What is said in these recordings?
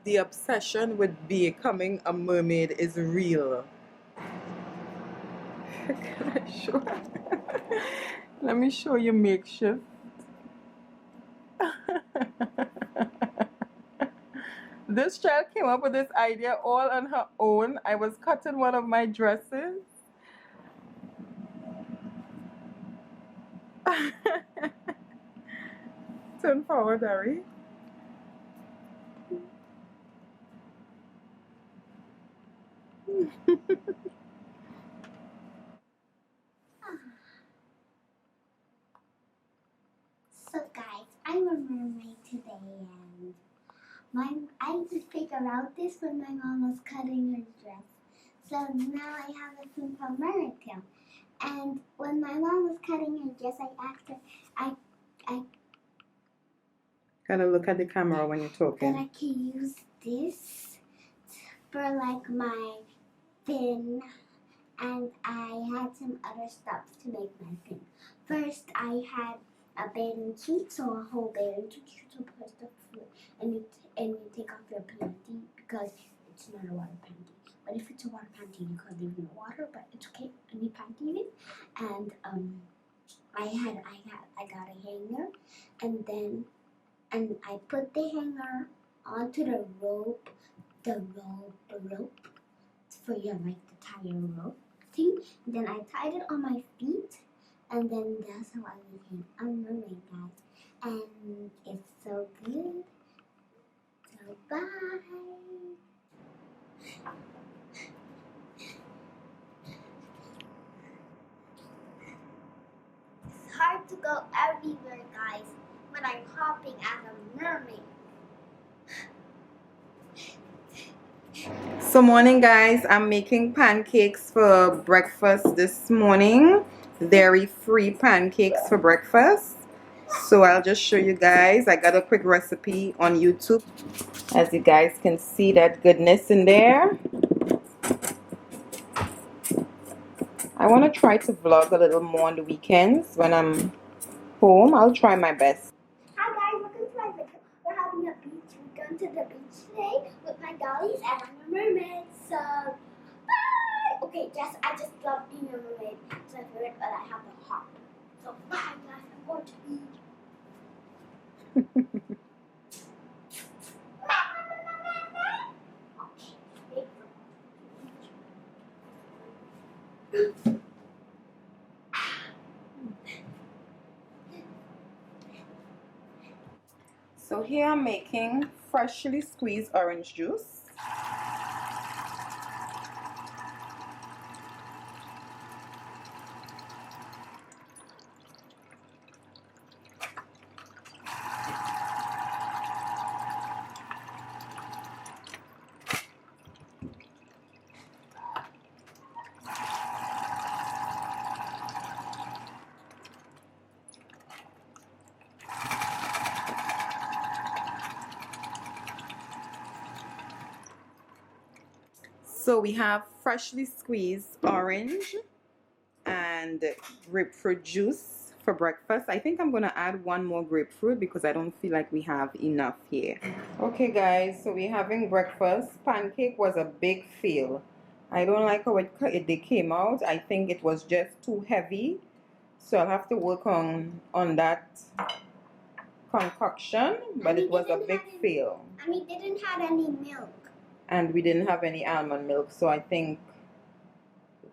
the obsession with becoming a mermaid is real. Can I show? Let me show you makeshift. This child came up with this idea all on her own. I was cutting one of my dresses. Turn forward, Ari. So guys, I'm a mermaid today, and I just figured out this when my mom was cutting her dress. So now I have a simple mermaid tail. And when my mom was cutting her dress, I asked her, I Gotta look at the camera when you're that talking. I can use this for like my fin, and I had some other stuff to make my fin. First, I had a bathing suit, so a whole bathing suit you're supposed to put, and you take off your panty because it's not a water panty. But if it's a water panty, you can't live in the water. But it's okay, any panty in it. And I got a hanger, and I put the hanger onto the rope for your like the tire rope thing. And then I tied it on my feet, and then that's how I became a mermaid, guys. And it's so good. So bye. It's hard to go everywhere, guys, when I'm hopping as a mermaid. So morning guys, I'm making pancakes for breakfast this morning. Dairy-free pancakes for breakfast. So I'll just show you guys. I got a quick recipe on YouTube. As you guys can see that goodness in there. I want to try to vlog a little more on the weekends when I'm home. I'll try my best. Hi guys, welcome to my video. We're having a beach. We're going to the beach today with my dollies, and I'm a mermaid. So bye. Okay, I just love being a mermaid. It's my favorite, but I have to hop. So bye guys, I'm going to eat. So here I'm making freshly squeezed orange juice. So we have freshly squeezed orange and grapefruit juice for breakfast. I think I'm gonna add one more grapefruit because I don't feel like we have enough here. Okay guys, so we're having breakfast. Pancake was a big fail. I don't like how they came out. I think it was just too heavy. So I'll have to work on that concoction, but it was a big fail. And we didn't have any milk. And we didn't have any almond milk, so I think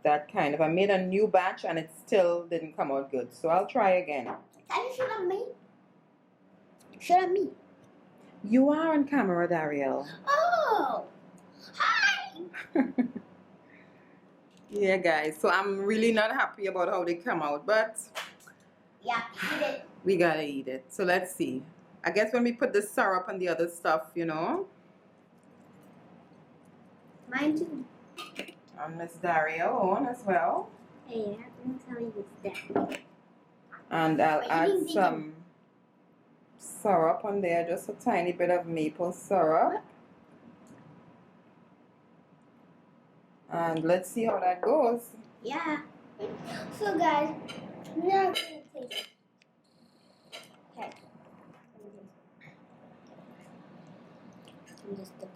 that kind of, I made a new batch and it still didn't come out good, so I'll try again. That should have me. Should have me. You are on camera, Dariel. Oh, hi. Yeah guys, so I'm really not happy about how they come out, but yeah, eat it. We gotta eat it. So let's see. I guess when we put the syrup and the other stuff, you know. Mine too. And Miss Dario on as well. Hey, I'm telling you that. And I'll add some syrup on there, just a tiny bit of maple syrup. And let's see how that goes. Yeah. So guys, now I'm gonna taste it. Okay. I'm just gonna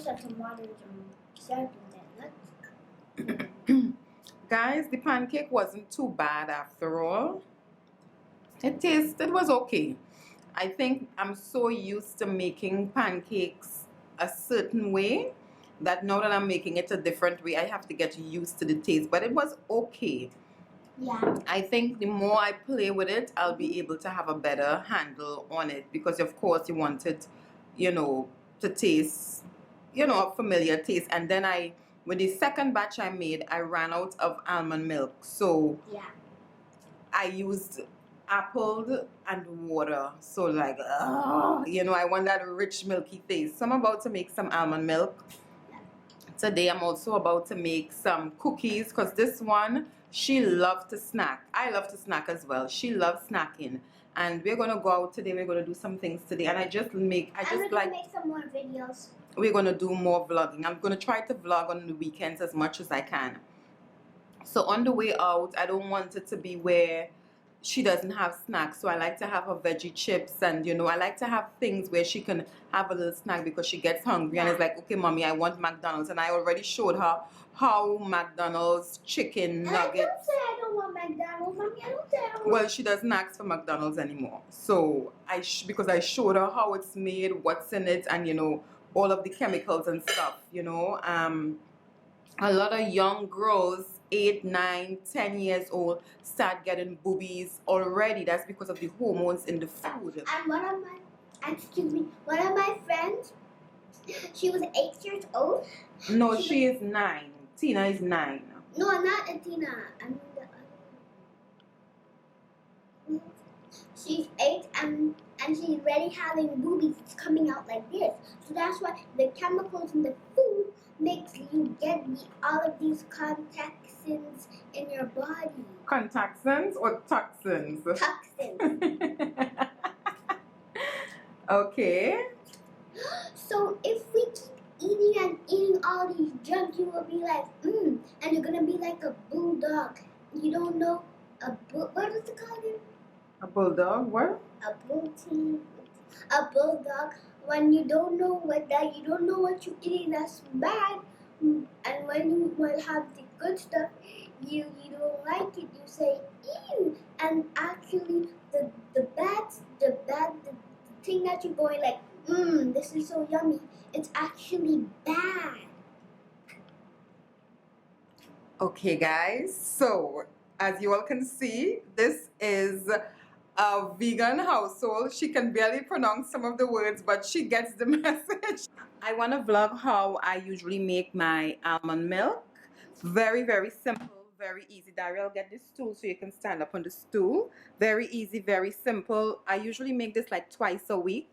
just add some water and some soybean and nuts. Guys, the pancake wasn't too bad after all. It was okay. I think I'm so used to making pancakes a certain way that now that I'm making it a different way, I have to get used to the taste. But it was okay. Yeah. I think the more I play with it, I'll be able to have a better handle on it because, of course, you want it, to taste, a familiar taste. And then with the second batch I made, I ran out of almond milk. So Yeah. I used apple and water. So like, I want that rich milky taste. So I'm about to make some almond milk. Today I'm also about to make some cookies because this one, she loves to snack. I love to snack as well. She loves snacking. And we're gonna go out today. We're gonna do some things today. And We're gonna make some more videos. We're gonna do more vlogging. I'm gonna try to vlog on the weekends as much as I can. So on the way out, I don't want it to be where she doesn't have snacks. So I like to have her veggie chips and, I like to have things where she can have a little snack because she gets hungry and it's like, okay, mommy, I want McDonald's. And I already showed her how McDonald's chicken nuggets. I don't say I don't want McDonald's, mommy. I don't say I don't want. Well, she doesn't ask for McDonald's anymore. So because I showed her how it's made, what's in it, and, all of the chemicals and stuff, a lot of young girls 8, 9, 10 years old start getting boobies already. That's because of the hormones in the food. And one of my friends, she was 8 years old. No, she is 9. Tina is 9. No, I'm not a Tina. I mean the other one. She's 8 and she's already having boobies. It's coming out like this. So that's why the chemicals in the food makes you get all of these toxins in your body. Contaxins or toxins? Toxins. Okay. So if we keep eating and eating all these junk, you will be like, and you're gonna be like a bulldog. You don't know what is it called again? A bulldog? What? A bulldog. When you don't know what you're eating that's bad, and when you will have the good stuff, you don't like it. You say ew, and actually the thing that you're going like, this is so yummy. It's actually bad. Okay, guys. So as you all can see, this is a vegan household. She can barely pronounce some of the words, but she gets the message. I want to vlog how I usually make my almond milk. Very, very simple, very easy. Daryl, get this stool so you can stand up on the stool. Very easy, very simple. I usually make this like twice a week.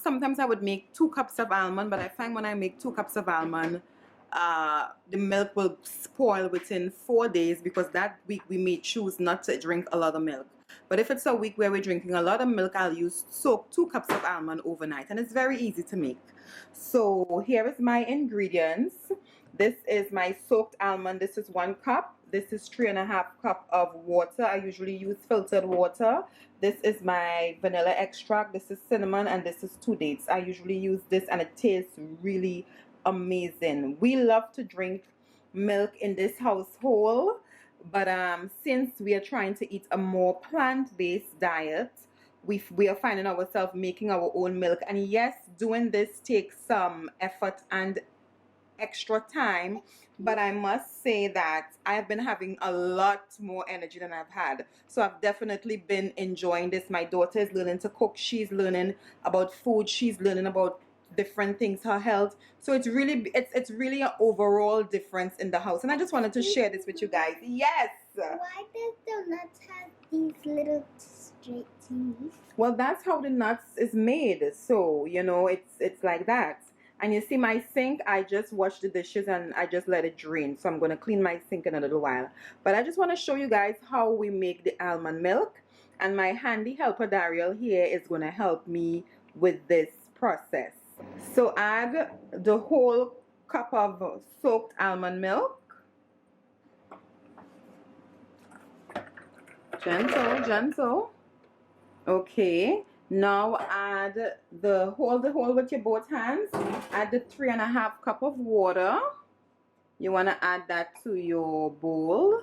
Sometimes I would make 2 cups of almond, but I find when I make 2 cups of almond, the milk will spoil within 4 days because that week we may choose not to drink a lot of milk. But if it's a week where we're drinking a lot of milk, I'll soak 2 cups of almond overnight, and it's very easy to make. So here is my ingredients. This is my soaked almond. This is 1 cup. This is 3.5 cups of water. I usually use filtered water. This is my vanilla extract. This is cinnamon, and this is 2 dates. I usually use this, and it tastes really amazing. We love to drink milk in this household, but since we are trying to eat a more plant-based diet, we are finding ourselves making our own milk. And yes, doing this takes some effort and extra time, but I must say that I've been having a lot more energy than I've had. So I've definitely been enjoying this. My daughter is learning to cook. She's learning about food. She's learning about different things, her health. So it's really an overall difference in the house, and I just wanted to share this with you guys. Yes. Why does the nuts have these little straight teeth? Well, that's how the nuts is made. So it's like that. And you see my sink, I just washed the dishes and I just let it drain. So I'm going to clean my sink in a little while. But I just want to show you guys how we make the almond milk. And my handy helper Daryl here is going to help me with this process. So add the whole cup of soaked almond milk. Gentle, gentle. Okay. Now add hold the whole with your both hands. Add the 3.5 cup of water. You want to add that to your bowl.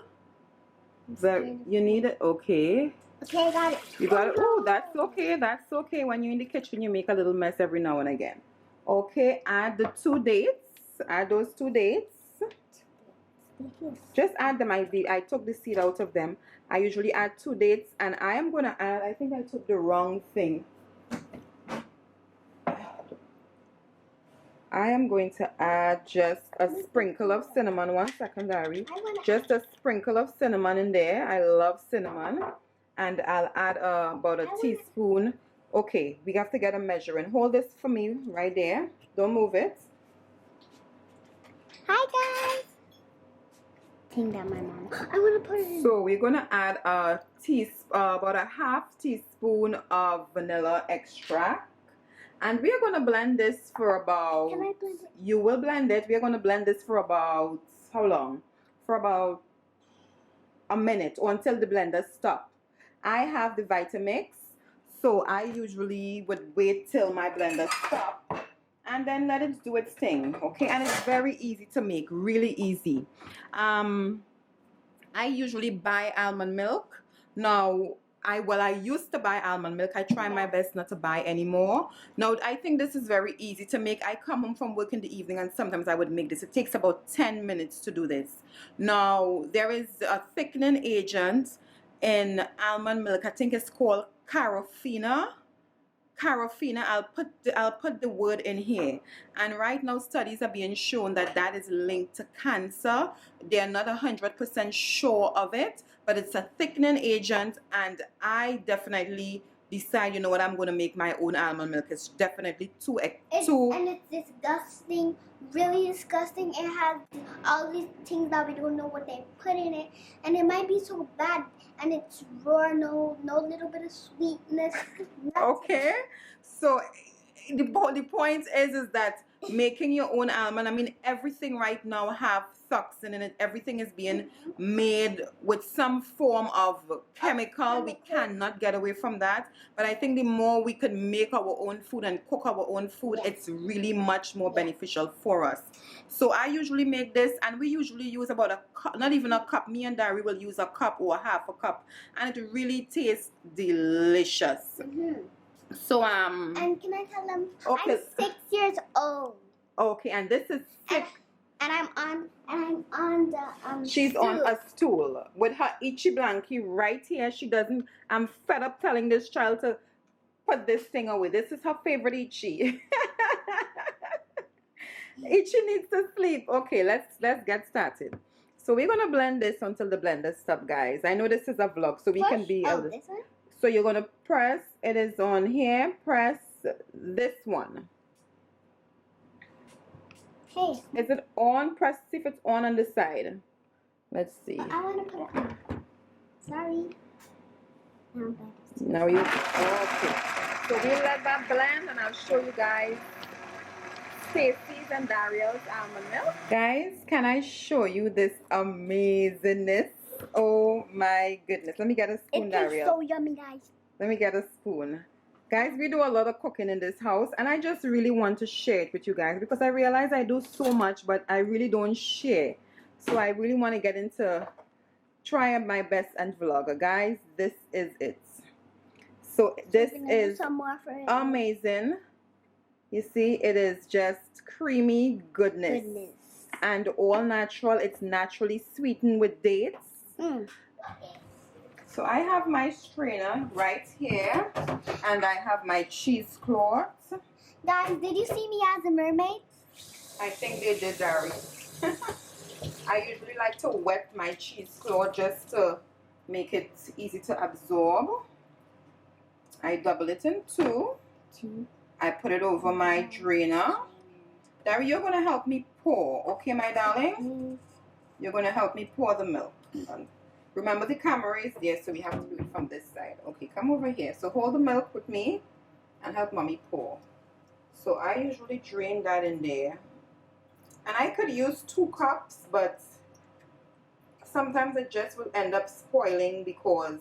You need it. Okay. Okay, I got it. You got it. Oh, that's okay. That's okay. When you're in the kitchen, you make a little mess every now and again. Okay, add the 2 dates. Add those 2 dates. Just add them. I took the seed out of them. I usually add 2 dates, and I am going to add, I think I took the wrong thing. I am going to add just a sprinkle of cinnamon. 1 second, Dari. Just a sprinkle of cinnamon in there. I love cinnamon. And I'll add about a teaspoon. Okay, we have to get a measuring. Hold this for me right there. Don't move it. Hi, guys. Think that my mom. I want to put it in. So we're going to add about a half teaspoon of vanilla extract. And we are going to blend this for about... Can I blend it? You will blend it. We are going to blend this for about... How long? For about a minute or until the blender stops. I have the Vitamix. So I usually would wait till my blender stops. And then let it do its thing. Okay? And it's very easy to make. Really easy. I usually buy almond milk. Now... I used to buy almond milk. I try my best not to buy anymore. Now, I think this is very easy to make. I come home from work in the evening and sometimes I would make this. It takes about 10 minutes to do this. Now, there is a thickening agent in almond milk. I think it's called carofina. Carofina, I'll put the word in here. And right now studies are being shown that is linked to cancer. They're not 100% sure of it, but it's a thickening agent, and I definitely decide, you know what, I'm going to make my own almond milk. It's definitely And it's disgusting, really disgusting. It has all these things that we don't know what they put in it, and it might be so bad. And it's raw, no little bit of sweetness. Okay, so the point is that making your own almond, I mean, everything right now have toxin in it. Everything is being made with some form of chemical. We cannot get away from that. But I think the more we can make our own food and cook our own food, it's really much more beneficial for us. So I usually make this, and we usually use about a cup, not even a cup. Me and Dari will use a cup or half a cup, and it really tastes delicious. So and can I tell them? Okay. I'm 6 years old. Okay, and this is 6. And I'm on the She's stool. on a stool with her itchy blankie right here. She doesn't. I'm fed up telling this child to put this thing away. This is her favorite itchy. Itchy needs to sleep. Okay, let's get started. So we're gonna blend this until the blender stops, guys. I know this is a vlog, so we can be. This one? So you're gonna press. It is on here. Press this one. Hey. Is it on? Press see if it's on the side. Let's see. I want to put it on. Sorry. Now you okay. So we'll let that blend, and I'll show you guys Stacy's and Dario's almond milk. Guys, can I show you this amazingness? Oh my goodness. Let me get a spoon, Dario. It's so yummy, guys. Let me get a spoon. Guys, we do a lot of cooking in this house, and I just really want to share it with you guys because I realize I do so much, but I really don't share. So I really want to get into trying my best and vlog. Guys, this is it. So this is amazing. You see, it is just creamy goodness. And all natural. It's naturally sweetened with dates. So I have my strainer right here, and I have my cheesecloth. Guys, did you see me as a mermaid? I think they did, Dari. I usually like to wet my cheesecloth just to make it easy to absorb. I double it in two. I put it over my drainer. Dari, you're going to help me pour, okay, my darling? You're going to help me pour the milk. Remember, the camera is there, so we have to do it from this side. Okay, come over here. So hold the milk with me and help mommy pour. So I usually drain that in there. And I could use 2 cups, but sometimes it just will end up spoiling because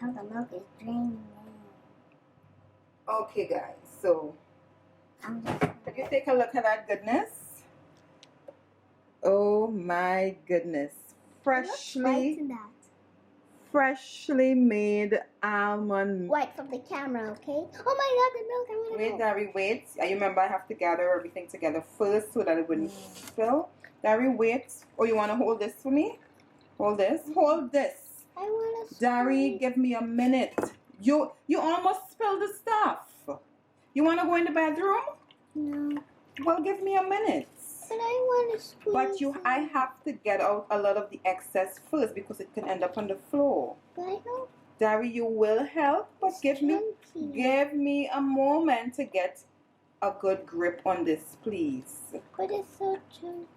the milk is draining. Okay, guys. So, I'm just can you take a look at that goodness? Oh my goodness! Freshly made almond. Wait from the camera, okay? Oh my God, the milk! I want to Wait, Dari, wait. You remember I have to gather everything together first so that it wouldn't spill. Dari, wait. Oh, you want to hold this for me? Hold this. Hold this. I want to. Dari, give me a minute. You almost spilled the stuff. You want to go in the bedroom? No. Well, give me a minute. But I want to squeeze. But I have to get out a lot of the excess first because it can end up on the floor. But I don't. Dari, you will help, but give me a moment to get a good grip on this, please. But it's so chunky.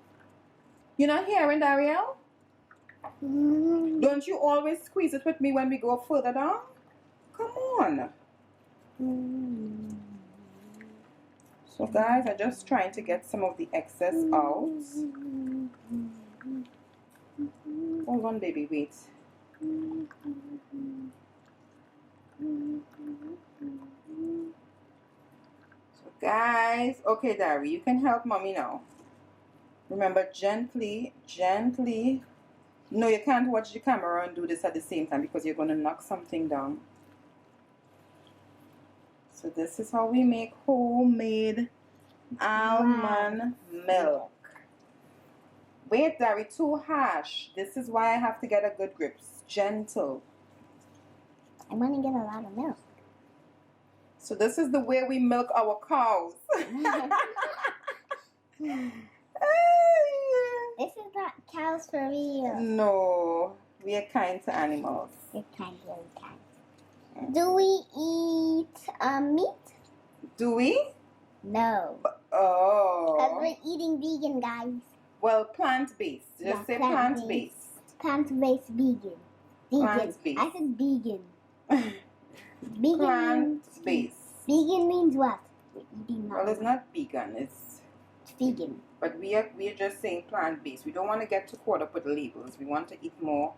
You're not hearing, Dariel? Don't you always squeeze it with me when we go further down? Come on. So guys, I'm just trying to get some of the excess out. Hold on, baby, wait. So guys, okay, Dari, you can help mommy now. Remember, gently. No, you can't watch the camera and do this at the same time because you're going to knock something down. So this is how we make homemade almond milk. Wait, Dari, too harsh. This is why I have to get a good grip. Gentle. I want to get a lot of milk. So this is the way we milk our cows. This is not cows for real. No, we are kind to animals. You're kind, really kind. Do we eat meat? Do we? No. Oh. Because we're eating vegan, guys. Well, plant-based. Just say plant-based. Plant-based vegan. Plant-based. I said vegan. Vegan Plant-based. Vegan means what? We're eating Well, it's not vegan. It's vegan. But we are just saying plant-based. We don't want to get too caught up with labels. We want to eat more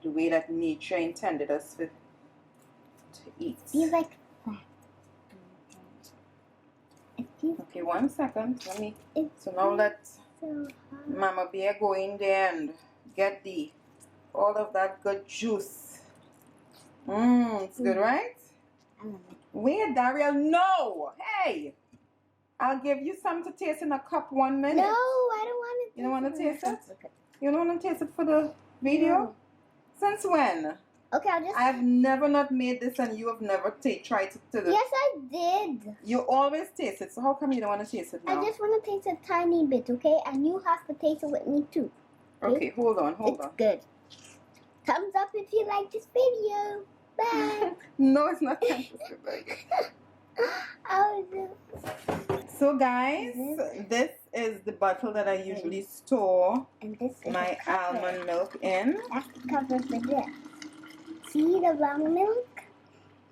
the way that nature intended us to eat. Feels like fat. Okay, 1 second. Let me. It's So now let so Mama Bear go in there and get all of that good juice. It's good, right? Wait, Dariel, no! Hey! I'll give you some to taste in a cup 1 minute. No, I don't want to. You don't want to taste it? You don't want to taste it for the video? No. Since when? Okay, I'll just. I have never not made this and you have never tried to the... Yes, I did. You always taste it, so how come you don't want to taste it now? I just want to taste a tiny bit, okay? And you have to taste it with me too. Okay, hold on. It's good. Thumbs up if you like this video. Bye. No, it's not time to say bye. So guys, this is the bottle that I usually store And this is my almond milk in. That's the cover for this. See the almond milk?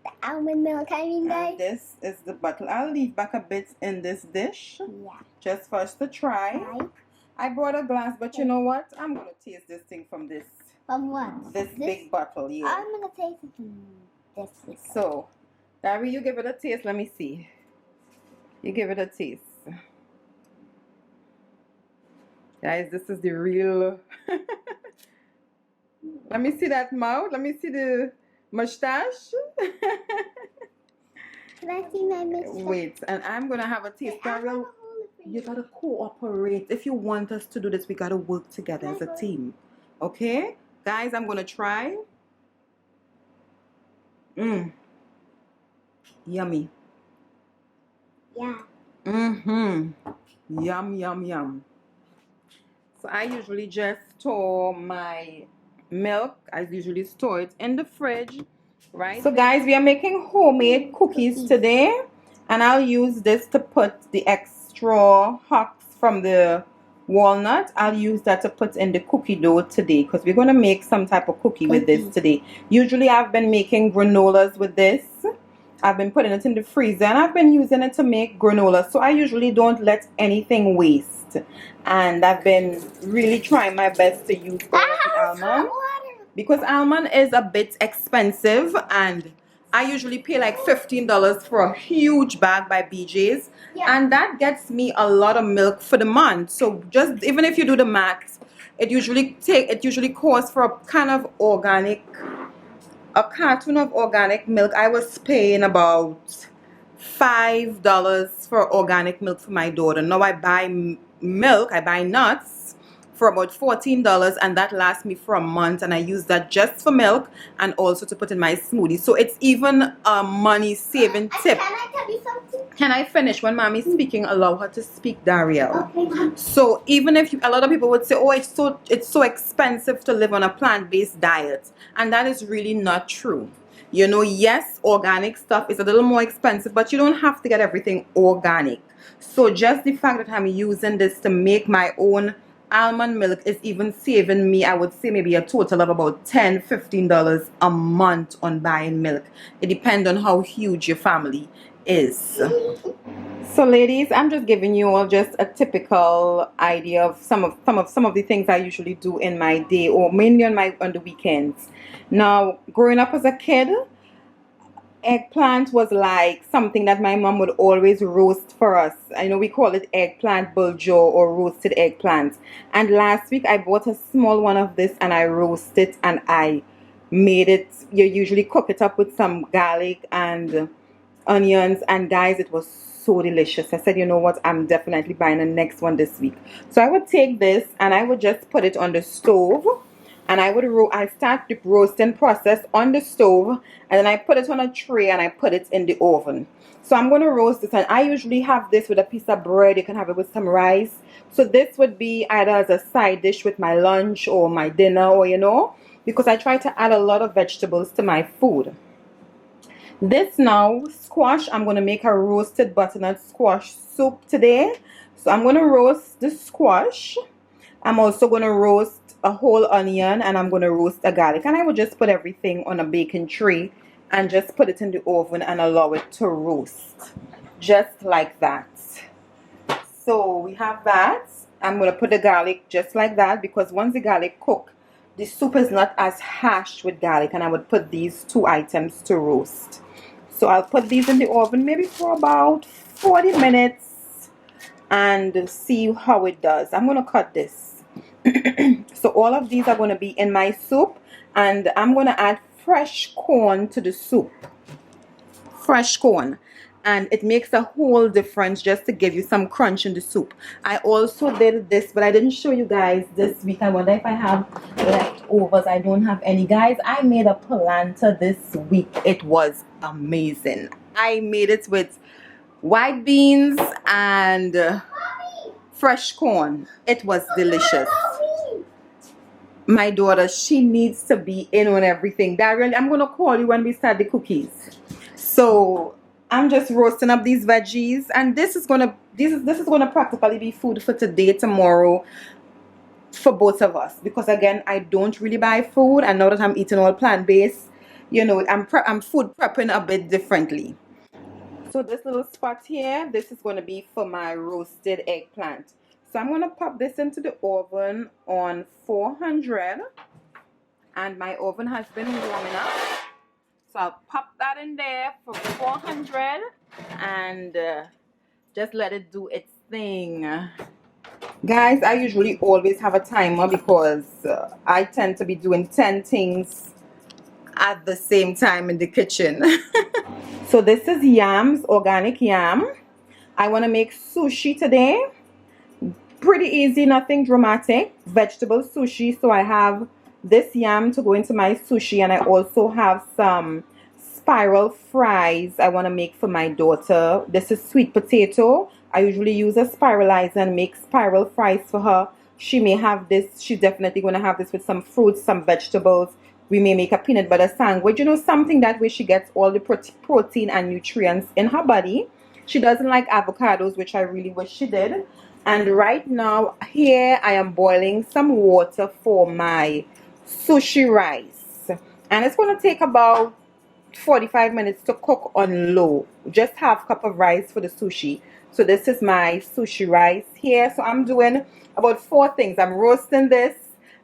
The almond milk, I mean, guys. And this is the bottle. I'll leave back a bit in this dish. Yeah. Just for us to try. Right. I brought a glass, but you know what? I'm going to taste this thing from this. From what? This big bottle, yeah. I'm going to taste it from this big bottle. So, Dari, you give it a taste. Let me see. You give it a taste. Guys, this is the real... Let me see that mouth. Let me see the mustache. Can I see my mustache? Wait, and I'm going to have a taste. Daryl, you got to cooperate. If you want us to do this, we got to work together as a team. Okay? Guys, I'm going to try. Yummy. Yeah. Yum, yum, yum. So I usually just store my milk. I usually store it in the fridge, right? So guys, we are making homemade cookies today. And I'll use this to put the extra husks from the walnut. I'll use that to put in the cookie dough today because we're going to make some type of cookie with this today. Usually I've been making granolas with this. I've been putting it in the freezer and I've been using it to make granola. So I usually don't let anything waste. And I've been really trying my best to use all of the almond. Because almond is a bit expensive and I usually pay like $15 for a huge bag by BJ's, and that gets me a lot of milk for the month. So just even if you do the math, it usually costs for a kind of a carton of organic milk. I was paying about $5 for organic milk for my daughter. Now I buy milk, I buy nuts for about $14, and that lasts me for a month, and I use that just for milk and also to put in my smoothie. So it's even a money saving tip. Can I tell you something? Can I finish? When mommy's speaking, allow her to speak, Dario. Okay. So even if a lot of people would say, oh, it's so expensive to live on a plant-based diet, and that is really not true. You know, yes, organic stuff is a little more expensive, but you don't have to get everything organic. So just the fact that I'm using this to make my own almond milk is even saving me, I would say, maybe a total of about $10-15 a month on buying milk. It depends on how huge your family is. So ladies, I'm just giving you all just a typical idea of some of the things I usually do in my day, or mainly on the weekends. Now, growing up as a kid, eggplant was like something that my mom would always roast for us. I know we call it eggplant bulgur or roasted eggplant. And last week I bought a small one of this and I roasted it and I made it. You usually cook it up with some garlic and onions, and guys, it was so delicious. I said, you know what, I'm definitely buying the next one this week. So I would take this and I would just put it on the stove, and I start the roasting process on the stove, and then I put it on a tray and I put it in the oven. So I'm going to roast this, and I usually have this with a piece of bread. You can have it with some rice. So this would be either as a side dish with my lunch or my dinner, or you know, because I try to add a lot of vegetables to my food. This now, squash, I'm going to make a roasted butternut squash soup today. So I'm going to roast the squash. I'm also going to roast a whole onion, and I'm going to roast a garlic. And I will just put everything on a baking tray and just put it in the oven and allow it to roast. Just like that. So we have that. I'm going to put the garlic just like that, because once the garlic cooks, the soup is not as harsh with garlic, and I would put these two items to roast. So I'll put these in the oven maybe for about 40 minutes and see how it does. I'm going to cut this. So all of these are going to be in my soup, and I'm going to add fresh corn to the soup. Fresh corn. And it makes a whole difference just to give you some crunch in the soup. I also did this, but I didn't show you guys this week. I wonder if I have leftovers. I don't have any. Guys, I made a polenta this week. It was amazing. I made it with white beans and fresh corn. It was delicious. My daughter, she needs to be in on everything. Daryl, I'm going to call you when we start the cookies. So I'm just roasting up these veggies, and this is gonna practically be food for today, tomorrow, for both of us, because again, I don't really buy food, and now that I'm eating all plant-based, you know, I'm food prepping a bit differently. So this little spot here, this is going to be for my roasted eggplant. So I'm going to pop this into the oven on 400, and my oven has been warming up. So I'll pop that in there for 400 and just let it do its thing. Guys, I usually always have a timer because I tend to be doing 10 things at the same time in the kitchen. So this is yams, organic yam. I want to make sushi today. Pretty easy, nothing dramatic. Vegetable sushi. So I have this yam to go into my sushi, and I also have some spiral fries I want to make for my daughter. This is sweet potato. I usually use a spiralizer and make spiral fries for her. She may have this. She's definitely going to have this with some fruits, some vegetables. We may make a peanut butter sandwich, you know, something that way she gets all the protein and nutrients in her body. She doesn't like avocados, which I really wish she did. And right now, here I am boiling some water for my sushi rice. And it's going to take about 45 minutes to cook on low. Just half cup of rice for the sushi. So this is my sushi rice here. So I'm doing about 4 things. I'm roasting this.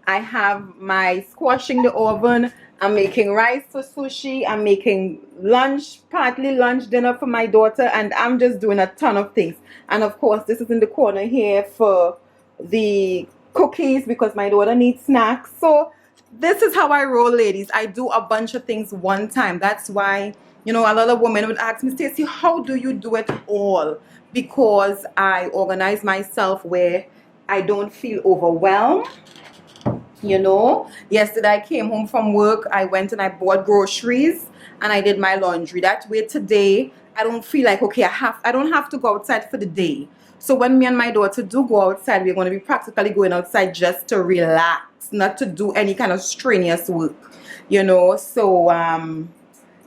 I have my squash in the oven. I'm making rice for sushi. I'm making lunch, partly lunch dinner for my daughter, and I'm just doing a ton of things. And of course, this is in the corner here for the cookies because my daughter needs snacks. So this is how I roll, ladies. I do a bunch of things one time. That's why, you know, a lot of women would ask me, Stacey, how do you do it all? Because I organize myself where I don't feel overwhelmed. You know, yesterday I came home from work, I went and I bought groceries and I did my laundry. That way today I don't feel like, okay, I don't have to go outside for the day. So when me and my daughter do go outside, we're going to be practically going outside just to relax, not to do any kind of strenuous work, you know. So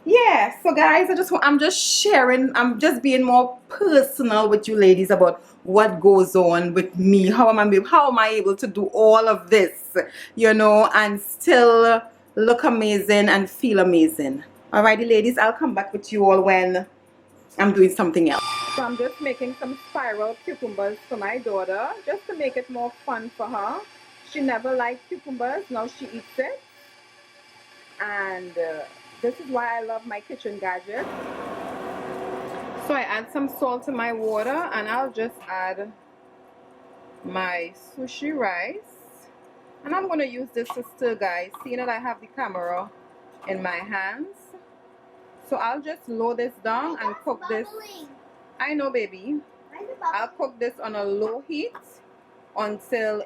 yeah, so guys, I'm just sharing, I'm just being more personal with you ladies about what goes on with me. How am I able to do all of this, you know, and still look amazing and feel amazing. Alrighty ladies, I'll come back with you all when I'm doing something else. So I'm just making some spiral cucumbers for my daughter, just to make it more fun for her. She never liked cucumbers, now she eats it. And this is why I love my kitchen gadgets. So I add some salt to my water, and I'll just add my sushi rice, and I'm going to use this to stir, guys, seeing that I have the camera in my hands. So I'll just lower this down and cook this. I know, baby. I'll cook this on a low heat until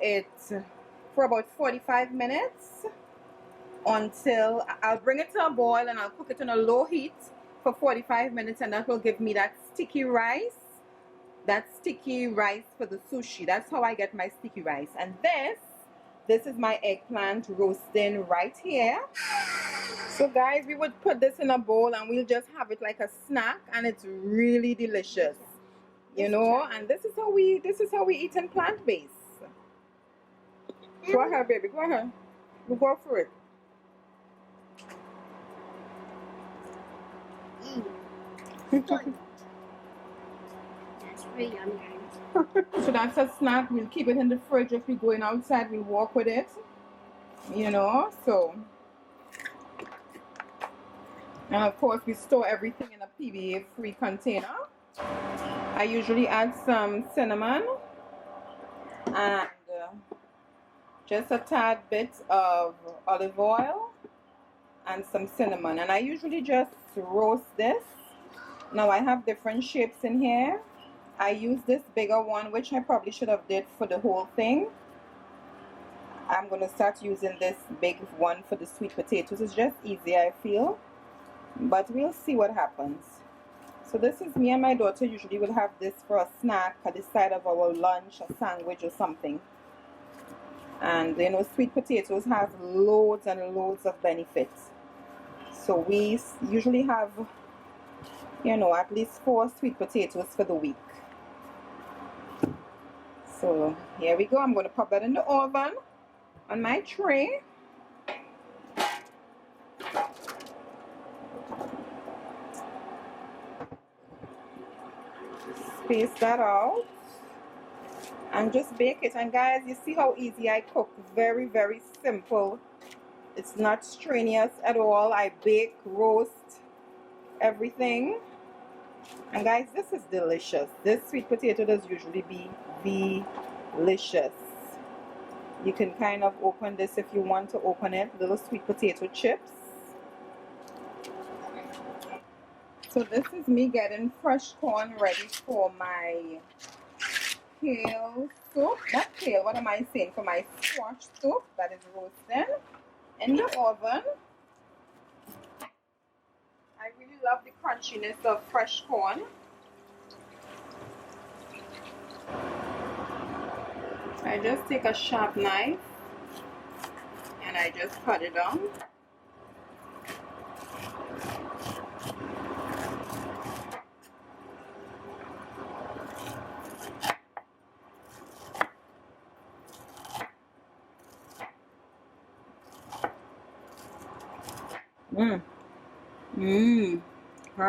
for about 45 minutes, until I'll bring it to a boil, and I'll cook it on a low heat for 45 minutes, and that will give me that sticky rice for the sushi. That's how I get my sticky rice. And this is my eggplant roasting right here. So guys, we would put this in a bowl and we'll just have it like a snack, and it's really delicious, you know. And this is how we eat in plant-based. Go ahead, baby, go ahead, we'll go for it. That's pretty yummy. So that's a snack. We'll keep it in the fridge. If we're going outside, we walk with it, you know. So, and of course we store everything in a PVA free container. I usually add some cinnamon and just a tad bit of olive oil and some cinnamon, and I usually just roast this. Now I have different shapes in here. I use this bigger one, which I probably should have did for the whole thing. I'm going to start using this big one for the sweet potatoes. It's just easier, I feel, but we'll see what happens. So this is me and my daughter usually will have this for a snack at the side of our lunch, a sandwich or something. And you know, sweet potatoes have loads and loads of benefits. So we usually have, you know, at least 4 sweet potatoes for the week. So here we go. I'm going to pop that in the oven on my tray. Space that out and just bake it. And guys, you see how easy I cook. Very, very simple. It's not strenuous at all. I bake, roast, everything. And guys, this is delicious. This sweet potato does usually be delicious. You can kind of open this if you want to open it. Little sweet potato chips. So this is me getting fresh corn ready for my kale soup. Not kale, what am I saying? For my squash soup that is roasting in the oven. I really love the crunchiness of fresh corn. I just take a sharp knife and I just cut it down.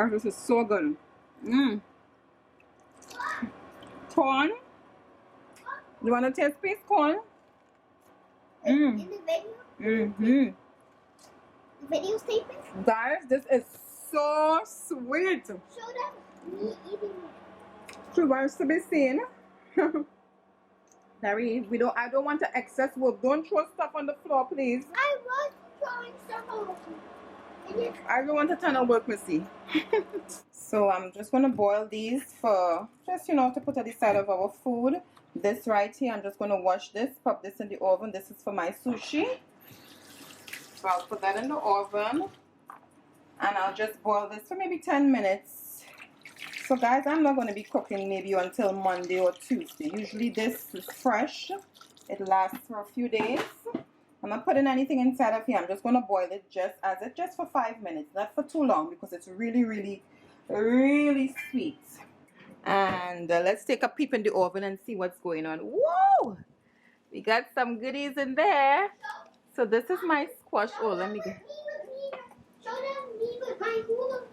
This is so good. Corn. You want to taste piece corn? in the video. Mm-hmm. The video's taping. Guys, this is so sweet. Show them me eating it. She wants to be seen. Larry, I don't want to excess work. Don't throw stuff on the floor, please. I was throwing stuff over. I don't want to turn on work, Missy. So I'm just going to boil these for just, to put at the side of our food. This right here, I'm just going to wash this, pop this in the oven. This is for my sushi. So I'll put that in the oven. And I'll just boil this for maybe 10 minutes. So guys, I'm not going to be cooking maybe until Monday or Tuesday. Usually this is fresh. It lasts for a few days. I'm not putting anything inside of here. I'm just going to boil it just for 5 minutes. Not for too long because it's really, really, really sweet. And let's take a peep in the oven and see what's going on. Whoa! We got some goodies in there. So this is my squash. Oh, let me get... Show them me with my hula hoop.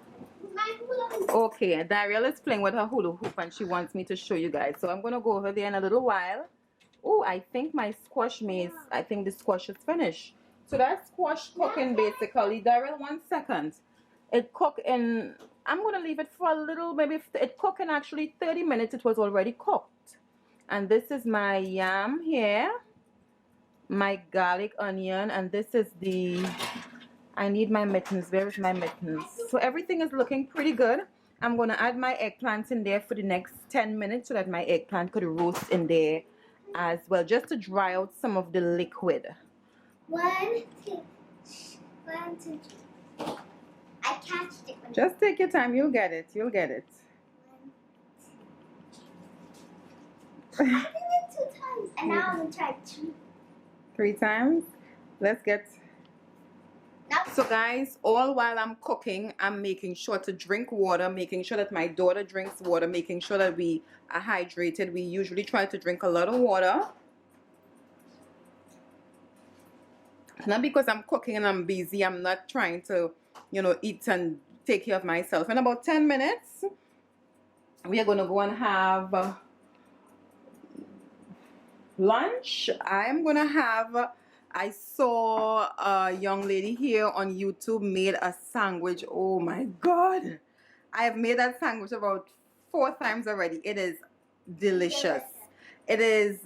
Okay, Dariel is playing with her hula hoop and she wants me to show you guys. So I'm going to go over there in a little while. Oh, I think my squash I think the squash is finished. So that squash cooking basically, Daryl, 1 second. It cooked in, I'm going to leave it for a little, maybe it cooked in actually 30 minutes. It was already cooked. And this is my yam here, my garlic onion, and this is I need my mittens. Where is my mittens? So everything is looking pretty good. I'm going to add my eggplants in there for the next 10 minutes so that my eggplant could roast in there as well, just to dry out some of the liquid. 1, 2, 1, 2, 3. I catched it. Just take your time. You'll get it. You'll get it. I did it 2 times, and now I'm gonna try 3 times. Let's get. That's So guys, all while I'm cooking, I'm making sure to drink water, making sure that my daughter drinks water, making sure that we are hydrated. We usually try to drink a lot of water. Not because I'm cooking and I'm busy. I'm not trying to, eat and take care of myself. In about 10 minutes, we are going to go and have lunch. I saw a young lady here on YouTube made a sandwich. Oh my God. I have made that sandwich about 4 times already. It is delicious. It is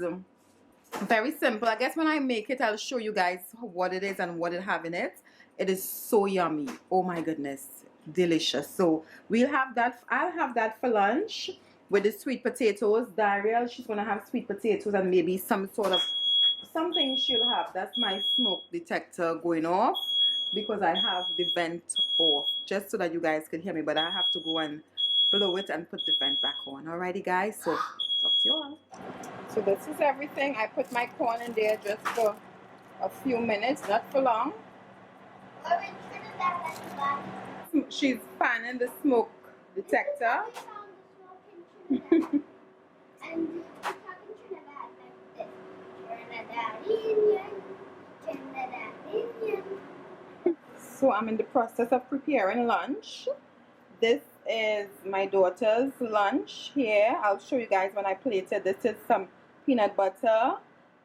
very simple. I guess when I make it, I'll show you guys what it is and what it have in it. It is so yummy. Oh my goodness. Delicious. So we'll have that. I'll have that for lunch with the sweet potatoes. Dariel, she's going to have sweet potatoes and maybe some sort of something she'll have. That's my smoke detector going off because I have the vent off just so that you guys can hear me, but I have to go and blow it and put the vent back on. Alrighty guys, so talk to you all. So this is everything. I put my corn in there just for a few minutes, not for long. She's fanning the smoke detector. So I'm in the process of preparing lunch. This is my daughter's lunch here. I'll show you guys when I plate it. This is some peanut butter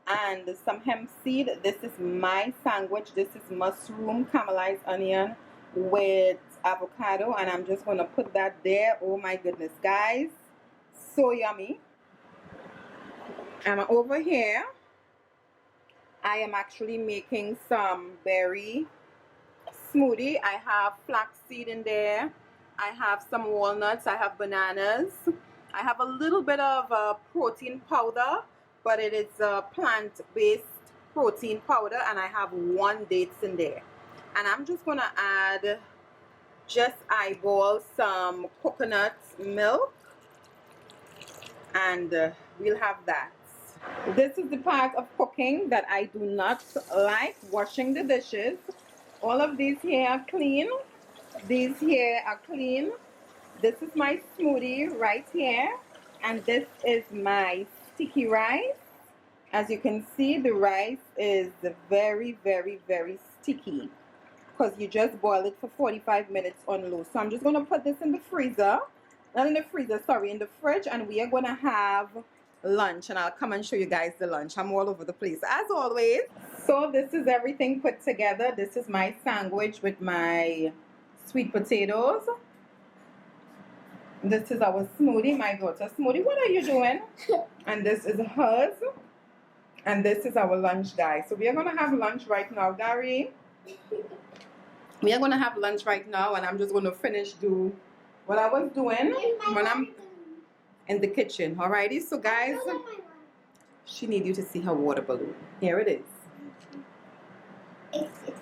and some hemp seed. This is my sandwich. This is mushroom caramelized onion with avocado, and I'm just going to put that there. Oh my goodness, guys. So yummy. And over here, I am actually making some berry smoothie. I have flaxseed in there. I have some walnuts. I have bananas. I have a little bit of protein powder, but it is a plant-based protein powder, and I have 1 dates in there. And I'm just going to add, just eyeball some coconut milk, and we'll have that. This is the part of cooking that I do not like, washing the dishes. All of these here are clean. These here are clean. This is my smoothie right here. And this is my sticky rice. As you can see, the rice is very, very, very sticky because you just boil it for 45 minutes on low. So I'm just going to put this in the freezer. Not in the freezer, sorry, in the fridge. And we are going to have lunch, and I'll come and show you guys the lunch. I'm all over the place as always. So this is everything put together. This is my sandwich with my sweet potatoes. This is our smoothie, my daughter smoothie. What are you doing? And this is hers. And this is our lunch, guys. So we are gonna have lunch right now, Gary. We are gonna have lunch right now, and I'm just gonna finish do what I was doing when I'm in the kitchen. Alrighty, so guys, she need you to see her water balloon. Here it is.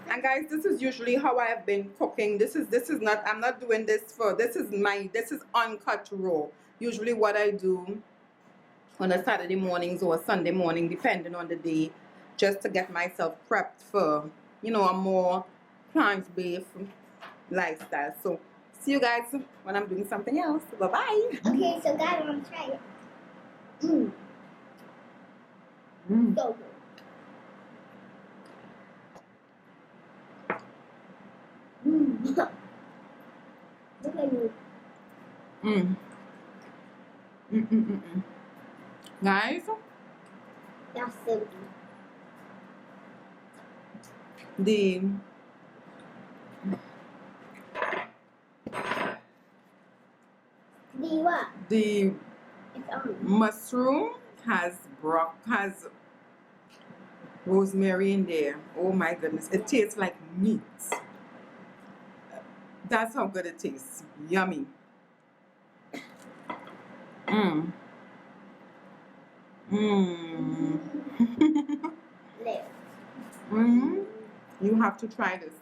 And guys, this is usually how I have been cooking. This is not, I'm not doing this for, this is uncut raw. Usually what I do on a Saturday mornings or a Sunday morning, depending on the day, just to get myself prepped for, you know, a more plant-based lifestyle. So see you guys when I'm doing something else. Bye-bye. Okay, so guys, I'm gonna try it. So good. Look at you. Guys, That's simple. the What? the It's on. mushroom has rosemary in there. Oh my goodness, it tastes like meat. That's how good it tastes. Yummy. There. You have to try this.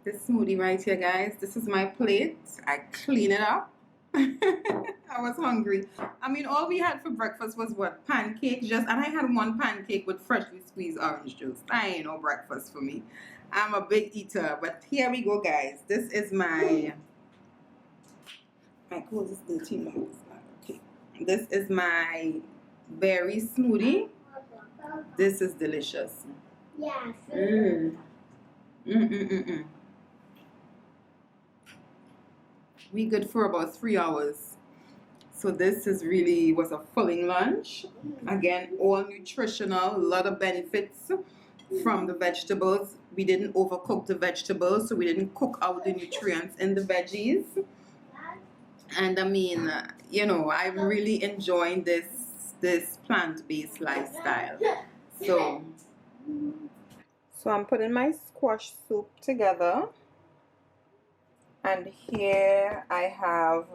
This smoothie right here, guys. This is my plate. I clean it up. I was hungry. I mean, all we had for breakfast was what? Pancake, and I had one pancake with freshly squeezed orange juice. That ain't no breakfast for me. I'm a big eater, but here we go, guys. This is my clothes is dirty now. It's not okay. This is my berry smoothie. This is delicious. Yeah. We good for about 3 hours. So this was a filling lunch. Again, all nutritional, a lot of benefits from the vegetables. We didn't overcook the vegetables, so we didn't cook out the nutrients in the veggies. And I mean, you know, I'm really enjoying this plant-based lifestyle. So I'm putting my squash soup together. And here I have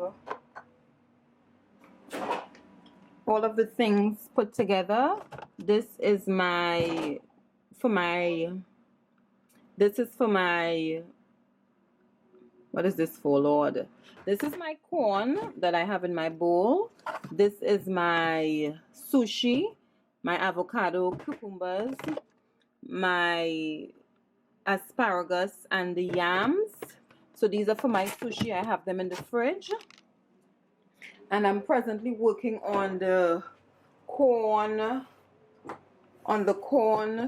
all of the things put together. This is for my what is this for, Lord? This is my corn that I have in my bowl. This is my sushi, my avocado, cucumbers, my asparagus, and the yams. So these are for my sushi. I have them in the fridge. And I'm presently working on the corn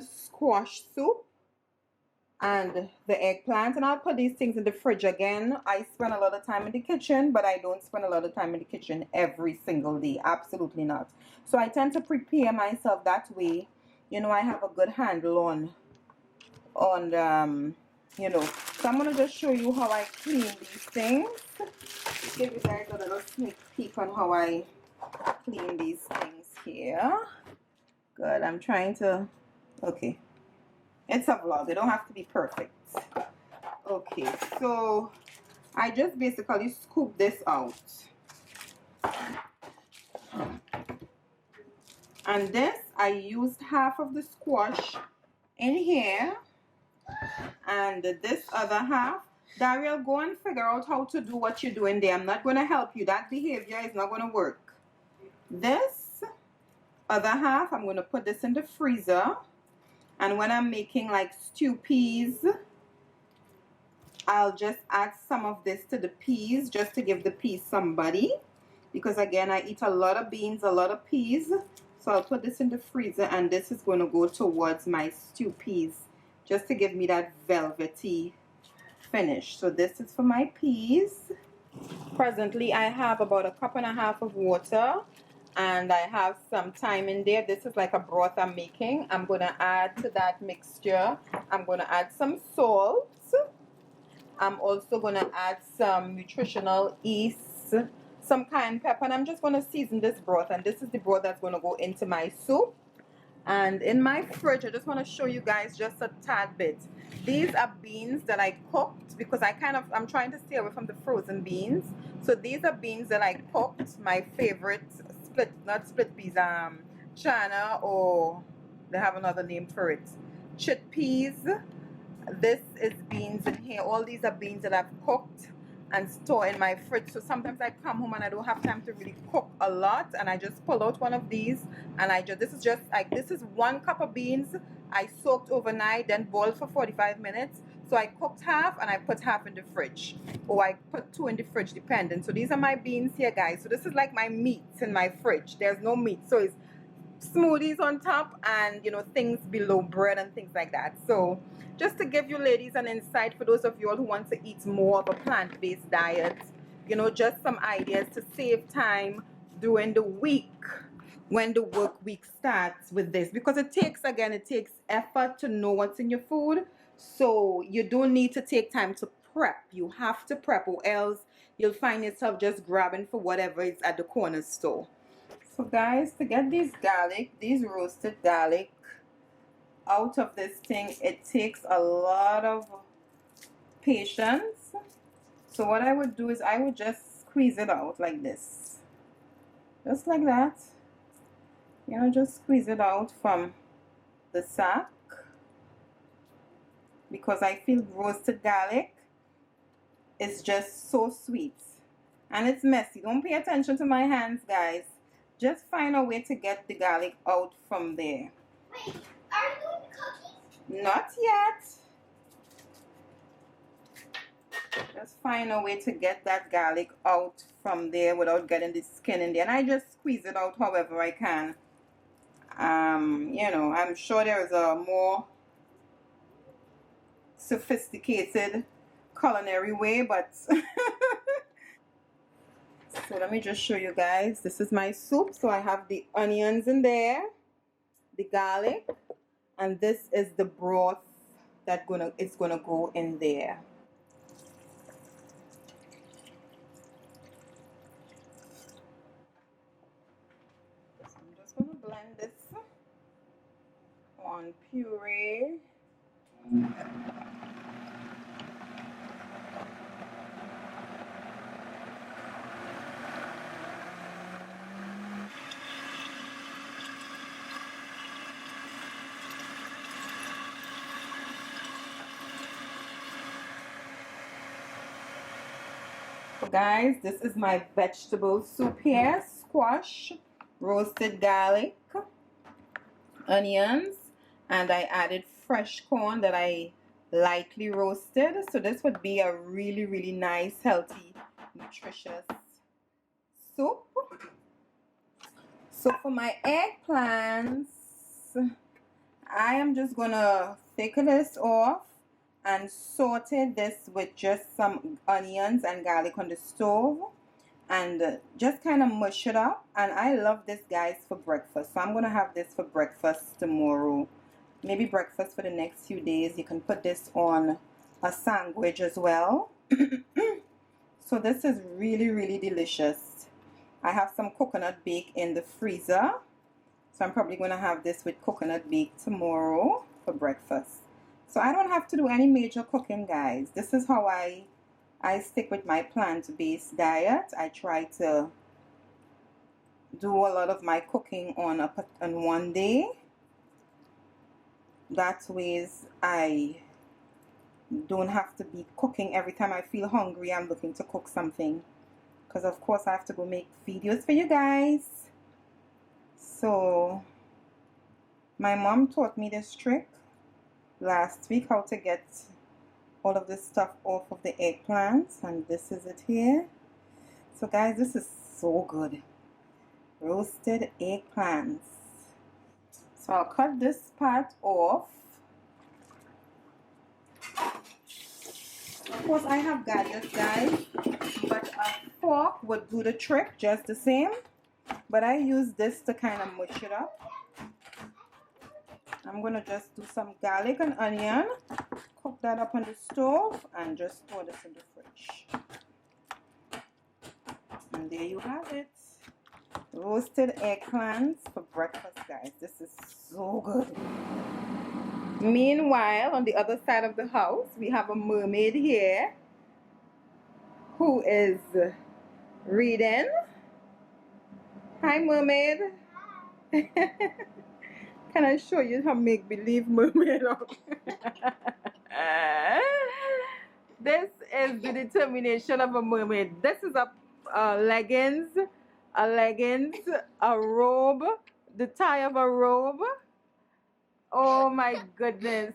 squash soup and the eggplant. And I'll put these things in the fridge again. I spend a lot of time in the kitchen, but I don't spend a lot of time in the kitchen every single day. Absolutely not. So I tend to prepare myself that way. You know, I have a good handle on you know. So I'm going to just show you how I clean these things. Give you guys a little sneak peek on how I clean these things here. Good. I'm trying to, okay. It's a vlog. They don't have to be perfect. Okay. So I just basically scoop this out. And this, I used half of the squash in here. And this other half, Daryl, go and figure out how to do what you're doing there. I'm not going to help you. That behavior is not going to work. This other half, I'm going to put this in the freezer. And when I'm making like stew peas, I'll just add some of this to the peas just to give the peas some body. Because again, I eat a lot of beans, a lot of peas. So I'll put this in the freezer, and this is going to go towards my stew peas just to give me that velvety finish. So this is for my peas. Presently, I have about 1.5 cups of water, and I have some thyme in there. This is like a broth I'm making. I'm going to add to that mixture. I'm going to add some salt. I'm also going to add some nutritional yeast, some cayenne pepper, and I'm just going to season this broth. And this is the broth that's going to go into my soup. And in my fridge, I just want to show you guys just a tad bit. These are beans that I cooked because I'm trying to stay away from the frozen beans. So these are beans that I cooked. My favorite not split peas, chana, or they have another name for it, chickpeas. This is beans in here. All these are beans that I've cooked and store in my fridge. So sometimes I come home and I don't have time to really cook a lot, and I just pull out one of these, and this is 1 cup of beans I soaked overnight, then boiled for 45 minutes. So I cooked half and I put half in the fridge, or I put 2 in the fridge, depending. So these are my beans here, guys. So this is like my meats in my fridge. There's no meat, so it's smoothies on top, and things below, bread and things like that. So just to give you ladies an insight, for those of you all who want to eat more of a plant-based diet, just some ideas to save time during the week when the work week starts with this, because it takes effort to know what's in your food. So you don't need to take time to prep. You have to prep, or else you'll find yourself just grabbing for whatever is at the corner store. So guys, to get these roasted garlic out of this thing, it takes a lot of patience. So what I would do is I would just squeeze it out like this. Just like that. Just squeeze it out from the sack. Because I feel roasted garlic is just so sweet. And it's messy. Don't pay attention to my hands, guys. Just find a way to get the garlic out from there. Wait, are you doing the cookies? Not yet. Just find a way to get that garlic out from there without getting the skin in there. And I just squeeze it out however I can. I'm sure there is a more sophisticated culinary way, but so let me just show you guys. This is my soup. So I have the onions in there, the garlic, and this is the broth that is gonna go in there. So I'm just gonna blend this on puree. So guys, this is my vegetable soup here. Squash, roasted garlic, onions, and I added fresh corn that I lightly roasted. So this would be a really, really nice, healthy, nutritious soup. So for my eggplants, I am just gonna take this off and saute this with just some onions and garlic on the stove, and just kind of mush it up. And I love this, guys, for breakfast. So I'm gonna have this for breakfast tomorrow, maybe breakfast for the next few days. You can put this on a sandwich as well. So this is really, really delicious. I have some coconut bake in the freezer, so I'm probably going to have this with coconut bake tomorrow for breakfast. So I don't have to do any major cooking, guys. This is how I stick with my plant-based diet. I try to do a lot of my cooking on one day. That ways I don't have to be cooking every time I feel hungry. I'm looking to cook something, because of course I have to go make videos for you guys. So my mom taught me this trick last week, how to get all of this stuff off of the eggplants, and this is it here. So guys, this is so good. Roasted eggplants. So I'll cut this part off. Of course I have garlic, guys, but a fork would do the trick just the same. but I use this to kind of mush it up. I'm gonna just do some garlic and onion, cook that up on the stove, and just store this in the fridge. And there you have it. Roasted eggplants for breakfast, guys. This is so good. Meanwhile, on the other side of the house, we have a mermaid here who is reading. Hi, mermaid. Can I show you her make-believe mermaid? This is the determination of a mermaid. This is a leggings, a robe, the tie of a robe. Oh my goodness.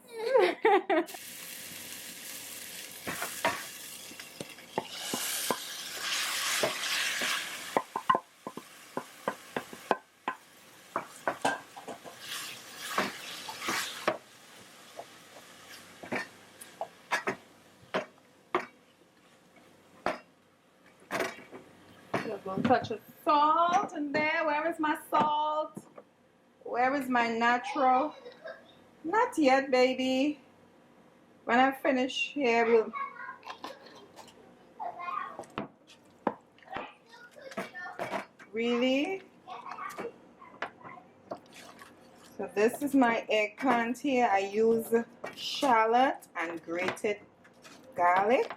Just one touch of salt in there. Where is my salt? Where is my natural? Not yet, baby. When I finish here, we'll... Really? So this is my eggplant here. I use shallot and grated garlic.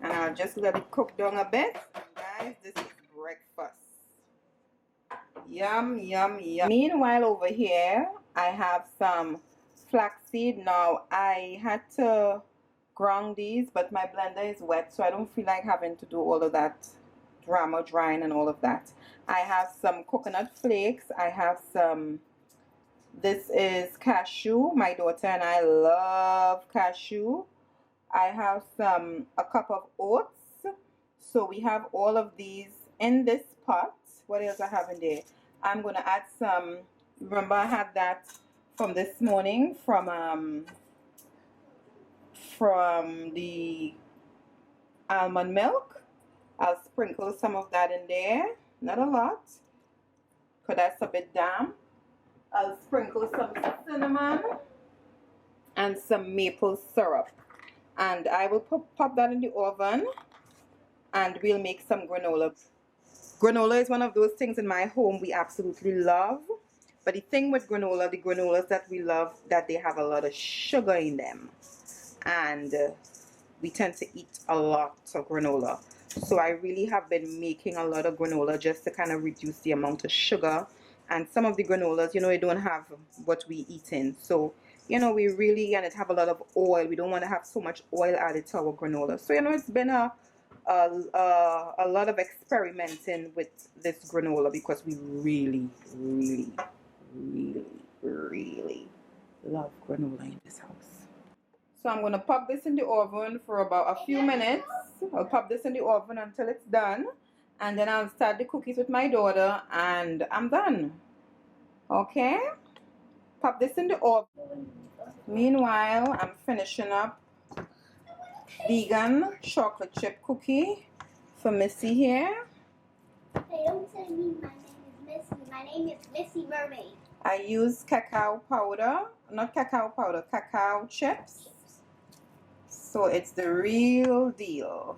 And I'll just let it cook down a bit. Guys, this is breakfast. Yum, yum, yum. Meanwhile, over here, I have some flaxseed. Now, I had to ground these, but my blender is wet, so I don't feel like having to do all of that drama drying and all of that. I have some coconut flakes. I have some, this is cashew. My daughter and I love cashew. I have a cup of oats. So we have all of these in this pot. What else I have in there? I'm going to add some, remember I had that from this morning from the almond milk. I'll sprinkle some of that in there. Not a lot, because that's a bit damp. I'll sprinkle some cinnamon and some maple syrup. And I will pop that in the oven, and we'll make some granola. Granola is one of those things in my home we absolutely love. But the thing with granola, the granolas that we love, that they have a lot of sugar in them. And we tend to eat a lot of granola. So I really have been making a lot of granola just to kind of reduce the amount of sugar. And some of the granolas, you know, they don't have what we eat in. So, you know, we really, and it have a lot of oil. We don't want to have so much oil added to our granola. So, you know, it's been a lot of experimenting with this granola because we really, really, really, really love granola in this house. So I'm going to pop this in the oven for about a few minutes. I'll pop this in the oven until it's done. And then I'll start the cookies with my daughter and I'm done. Okay? Pop this in the oven. Meanwhile, I'm finishing up vegan chocolate chip cookie for Missy here. Hey, don't say me. My name is Missy. My name is Missy Mermaid. I use cacao powder, not cacao powder, cacao chips. So it's the real deal.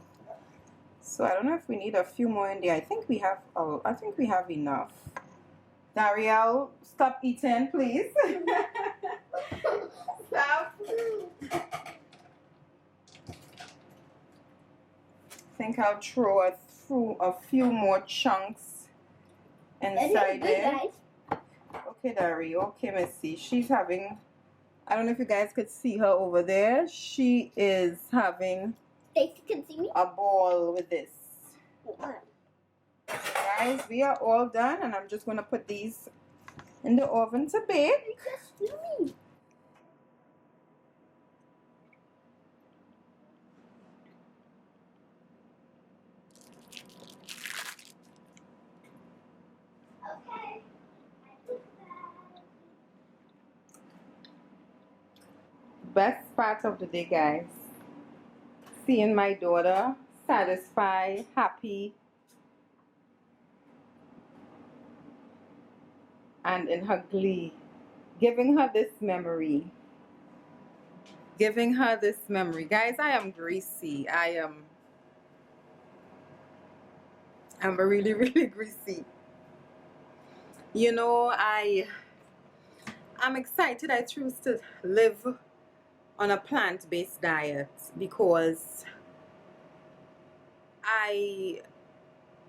So I don't know if we need a few more in there. I think we have. Oh, I think we have enough. Darielle, stop eating, please. Stop. I think I'll throw a few more chunks inside there. Okay, Dari. Okay, Missy. She's having, I don't know if you guys could see her over there. She is having a ball with this. Guys, we are all done, and I'm just going to put these in the oven to bake. Best part of the day, guys, seeing my daughter satisfied, happy, and in her glee, giving her this memory. Giving her this memory. Guys, I am greasy. I'm really, really greasy. You know, I'm excited I choose to live on a plant-based diet because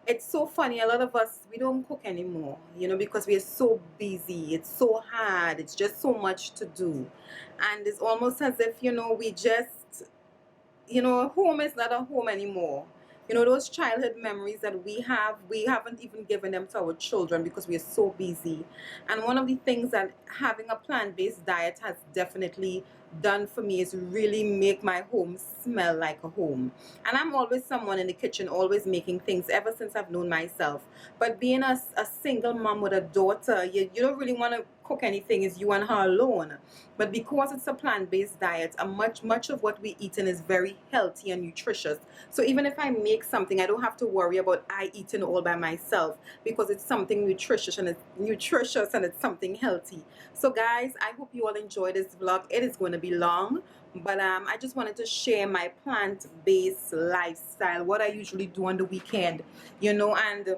it's so funny, a lot of us, we don't cook anymore, you know, because we are so busy, it's so hard, it's just so much to do, and it's almost as if, you know, we just, you know, home is not a home anymore. You know, those childhood memories that we haven't even given them to our children because we are so busy. And one of the things that having a plant-based diet has definitely done for me is really make my home smell like a home. And I'm always someone in the kitchen, always making things ever since I've known myself. But being a single mom with a daughter, you don't really want to cook anything, is you and her alone. But because it's a plant-based diet, a much of what we eating is very healthy and nutritious. So even if I make something, I don't have to worry about I eating all by myself because it's something nutritious and it's something healthy. So guys, I hope you all enjoy this vlog. It is going to be long, but I just wanted to share my plant-based lifestyle, what I usually do on the weekend, you know. And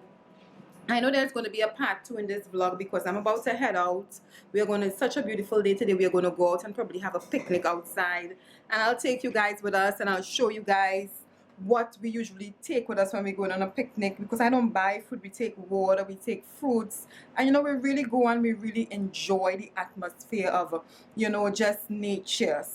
I know there's going to be a part 2 in this vlog because I'm about to head out. We are going to, such a beautiful day today. We are going to go out and probably have a picnic outside. And I'll take you guys with us and I'll show you guys what we usually take with us when we're going on a picnic, because I don't buy food. We take water, we take fruits, and you know, we really go and we really enjoy the atmosphere of, you know, just nature.